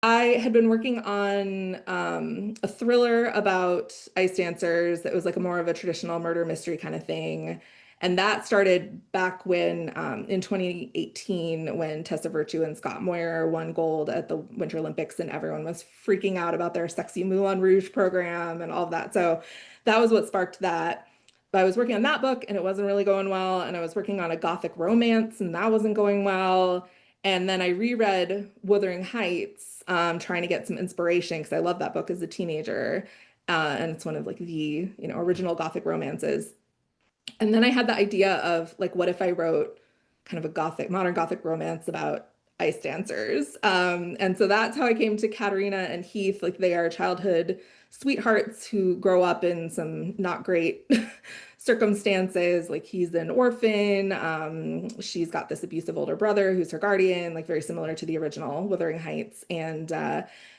I had been working on a thriller about ice dancers that was like a more of a traditional murder mystery kind of thing. And that started back when, in 2018, when Tessa Virtue and Scott Moir won gold at the Winter Olympics, and everyone was freaking out about their sexy Moulin Rouge program and all of that. So that was what sparked that. But I was working on that book and it wasn't really going well. And I was working on a gothic romance and that wasn't going well. And then I reread Wuthering Heights, trying to get some inspiration because I loved that book as a teenager. And it's one of like the original Gothic romances. And then I had the idea of like, what if I wrote kind of a modern Gothic romance about ice dancers? And so that's how I came to Katerina and Heath. Like they are childhood sweethearts who grow up in some not great circumstances. Like he's an orphan. She's got this abusive older brother who's her guardian, like very similar to the original Wuthering Heights. And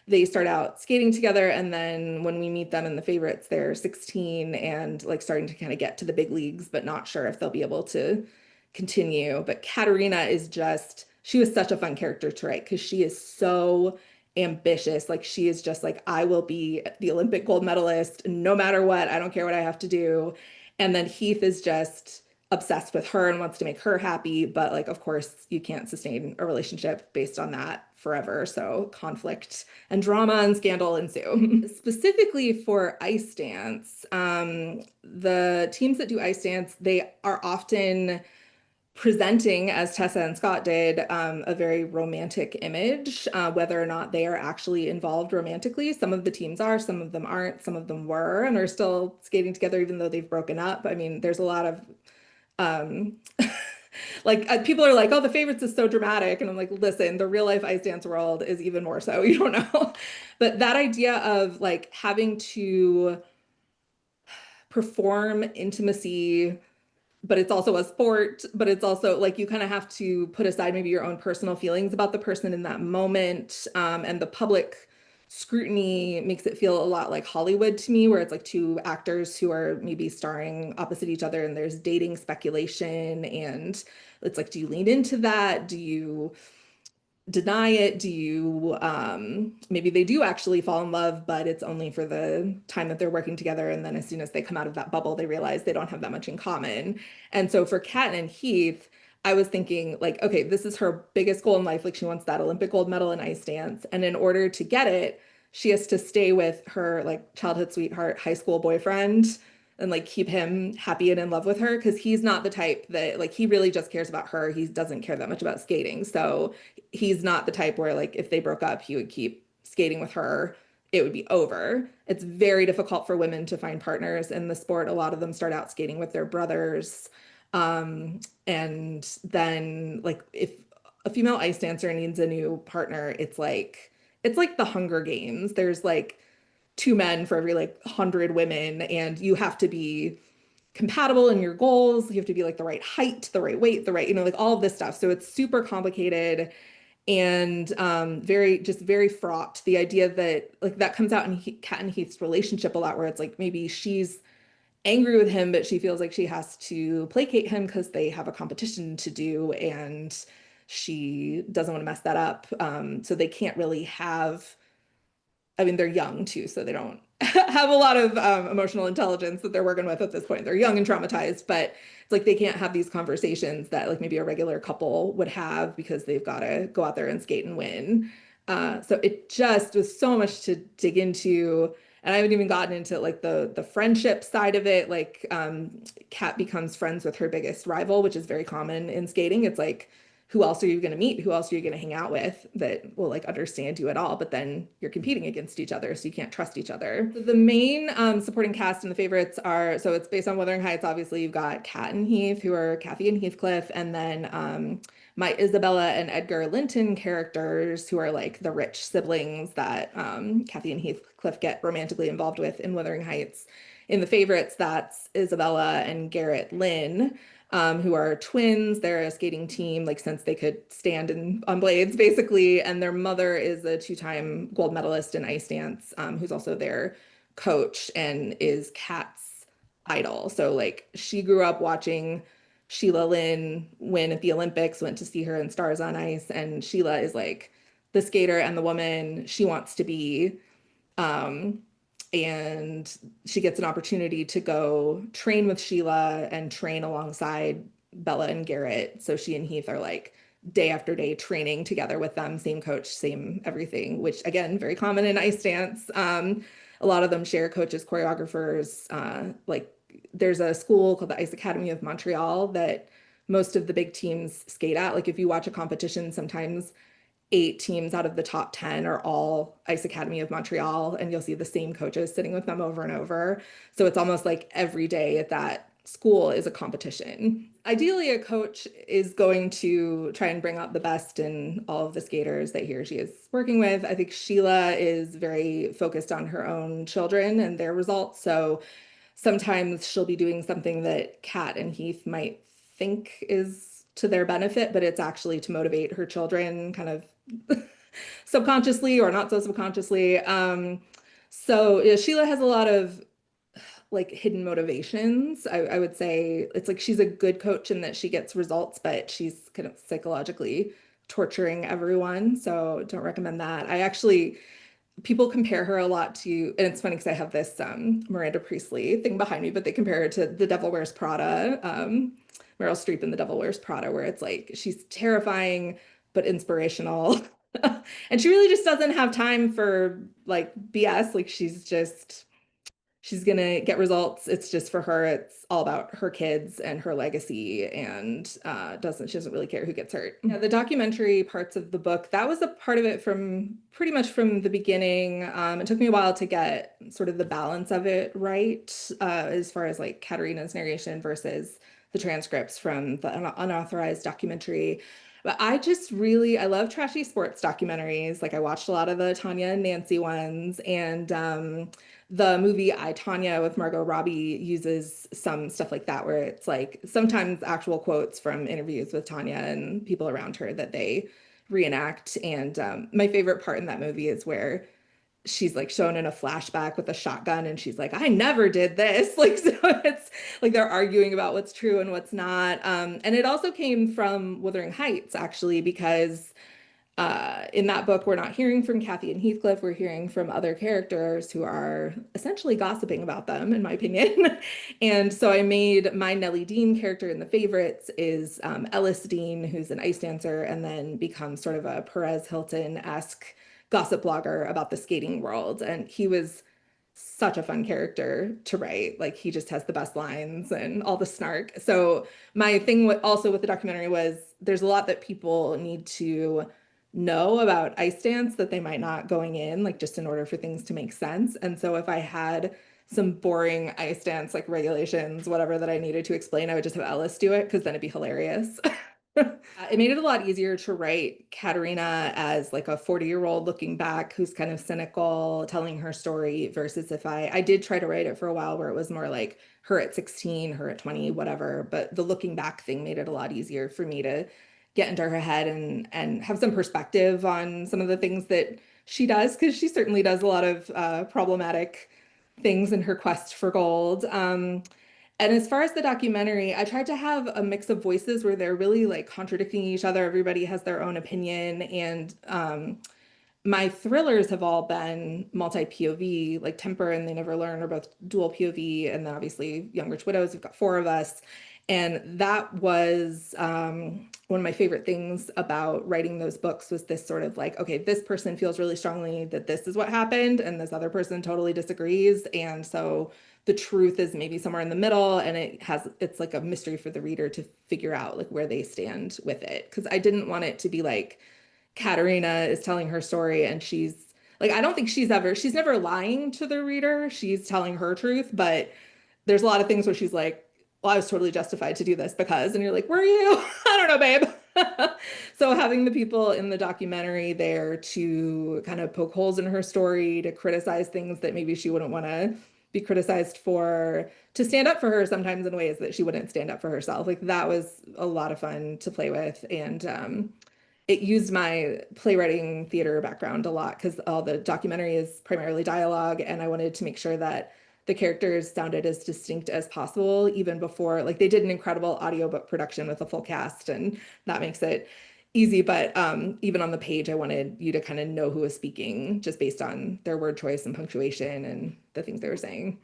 they start out skating together, and then when we meet them in the favorites, they're 16 and like starting to kind of get to the big leagues, but not sure if they'll be able to continue. But Katerina is just, she was such a fun character to write because she is so ambitious. Like she is just like, I will be the Olympic gold medalist no matter what. I don't care what I have to do. And then Heath is just obsessed with her and wants to make her happy. But like, of course, you can't sustain a relationship based on that forever. So conflict and drama and scandal ensue. Specifically for ice dance, the teams that do ice dance, they are often presenting, as Tessa and Scott did, a very romantic image, whether or not they are actually involved romantically. Some of the teams are, some of them aren't, some of them were, and are still skating together even though they've broken up. I mean, there's a lot of um, like people are like, oh, the favorites is so dramatic. And I'm like, listen, the real life ice dance world is even more so. You don't know. But that idea of like having to perform intimacy, but it's also a sport, but it's also like you kind of have to put aside maybe your own personal feelings about the person in that moment. And the public scrutiny makes it feel a lot like Hollywood to me, where it's like two actors who are maybe starring opposite each other and there's dating speculation. And it's like, do you lean into that? Do you deny it? Do you maybe they do actually fall in love, but it's only for the time that they're working together, and then as soon as they come out of that bubble, they realize they don't have that much in common. And so for Kat and Heath, I was thinking like, okay, this is her biggest goal in life. Like she wants that Olympic gold medal in ice dance, and in order to get it, she has to stay with her like childhood sweetheart, high school boyfriend, and like keep him happy and in love with her because he's not the type that like he really just cares about her. He doesn't care that much about skating. So he's not the type where like if they broke up, he would keep skating with her. It would be over. It's very difficult for women to find partners in the sport. A lot of them start out skating with their brothers. And then like if a female ice dancer needs a new partner, it's like the Hunger Games. There's like two men for every like 100 women, and you have to be compatible in your goals. You have to be like the right height, the right weight, the right, like all of this stuff. So it's super complicated and very fraught. The idea that like that comes out in Kat and Heath's relationship a lot, where it's like maybe she's angry with him, but she feels like she has to placate him because they have a competition to do, and she doesn't want to mess that up. So they can't really have. I mean, they're young too, so they don't have a lot of emotional intelligence that they're working with at this point. They're young and traumatized, but it's like they can't have these conversations that like maybe a regular couple would have because they've got to go out there and skate and win. So it just was so much to dig into. And I haven't even gotten into like the friendship side of it. Like Kat becomes friends with her biggest rival, which is very common in skating. It's like, who else are you going to meet? Who else are you going to hang out with that will like understand you at all? But then you're competing against each other, so you can't trust each other. The main supporting cast and the favorites are, so it's based on Wuthering Heights. Obviously, you've got Kat and Heath, who are Kathy and Heathcliff, and then my Isabella and Edgar Linton characters, who are like the rich siblings that Kathy and Heathcliff get romantically involved with in Wuthering Heights. In the favorites, that's Isabella and Garrett Lynn, who are twins. They're a skating team, like since they could stand on blades, basically. And their mother is a two-time gold medalist in ice dance, who's also their coach and is Kat's idol. So like she grew up watching Sheila Lynn win at the Olympics, went to see her in Stars on Ice, and Sheila is like the skater and the woman she wants to be. Um, and she gets an opportunity to go train with Sheila and train alongside Bella and Garrett. So she and Heath are like day after day training together with them, same coach, same everything, which again, very common in ice dance. A lot of them share coaches, choreographers. Like there's a school called the Ice Academy of Montreal that most of the big teams skate at. Like if you watch a competition, sometimes 8 teams out of the top 10 are all Ice Academy of Montreal, and you'll see the same coaches sitting with them over and over. So it's almost like every day at that school is a competition. Ideally, a coach is going to try and bring out the best in all of the skaters that he or she is working with. I think Sheila is very focused on her own children and their results. So sometimes she'll be doing something that Kat and Heath might think is to their benefit, but it's actually to motivate her children kind of subconsciously or not so subconsciously. So yeah, Sheila has a lot of like hidden motivations. I would say it's like she's a good coach in that she gets results, but she's kind of psychologically torturing everyone. So don't recommend that. I actually people compare her a lot to, and it's funny because I have this Miranda Priestley thing behind me, but they compare her to The Devil Wears Prada, Meryl Streep in The Devil Wears Prada, where it's like she's terrifying but inspirational. And she really just doesn't have time for like BS. Like she's gonna get results. It's just for her. It's all about her kids and her legacy, and doesn't she doesn't really care who gets hurt. Yeah, the documentary parts of the book, that was a part of it from pretty much from the beginning. It took me a while to get sort of the balance of it right, as far as like Katerina's narration versus the transcripts from the unauthorized documentary. But I love trashy sports documentaries. Like I watched a lot of the Tanya and Nancy ones, and the movie I, Tanya with Margot Robbie uses some stuff like that, where it's like sometimes actual quotes from interviews with Tanya and people around her that they reenact. And my favorite part in that movie is where she's like shown in a flashback with a shotgun and she's like, I never did this. Like, so it's like they're arguing about what's true and what's not. And it also came from Wuthering Heights, actually, because in that book, we're not hearing from Kathy and Heathcliff. We're hearing from other characters who are essentially gossiping about them, in my opinion. And so I made my Nellie Dean character in the favorites is Ellis Dean, who's an ice dancer, and then becomes sort of a Perez Hilton-esque gossip blogger about the skating world. And he was such a fun character to write. Like he just has the best lines and all the snark. So my thing also with the documentary was there's a lot that people need to know about ice dance that they might not going in, like just in order for things to make sense. And so if I had some boring ice dance like regulations, whatever that I needed to explain, I would just have Ellis do it because then it'd be hilarious. It made it a lot easier to write Katerina as like a 40-year-old looking back who's kind of cynical, telling her story versus if I did try to write it for a while where it was more like her at 16, her at 20, whatever. But the looking back thing made it a lot easier for me to get into her head and have some perspective on some of the things that she does, because she certainly does a lot of problematic things in her quest for gold. And as far as the documentary, I tried to have a mix of voices where they're really like contradicting each other. Everybody has their own opinion. And my thrillers have all been multi-POV, like Temper and They Never Learn are both dual POV. And then obviously Young Rich Widows, we've got 4 of us. And that was one of my favorite things about writing those books was this sort of like, okay, this person feels really strongly that this is what happened, and this other person totally disagrees. And so the truth is maybe somewhere in the middle, and it's like a mystery for the reader to figure out like where they stand with it. Because I didn't want it to be like Katerina is telling her story and she's like, I don't think she's never lying to the reader. She's telling her truth, but there's a lot of things where she's like, well, I was totally justified to do this because, and you're like, were you? I don't know, babe. So having the people in the documentary there to kind of poke holes in her story, to criticize things that maybe she wouldn't want to be criticized for, to stand up for her sometimes in ways that she wouldn't stand up for herself. Like that was a lot of fun to play with. And it used my playwriting theater background a lot because all the documentary is primarily dialogue, and I wanted to make sure that the characters sounded as distinct as possible, even before, like they did an incredible audiobook production with a full cast, and that makes it easy, but even on the page, I wanted you to kind of know who was speaking just based on their word choice and punctuation and the things they were saying.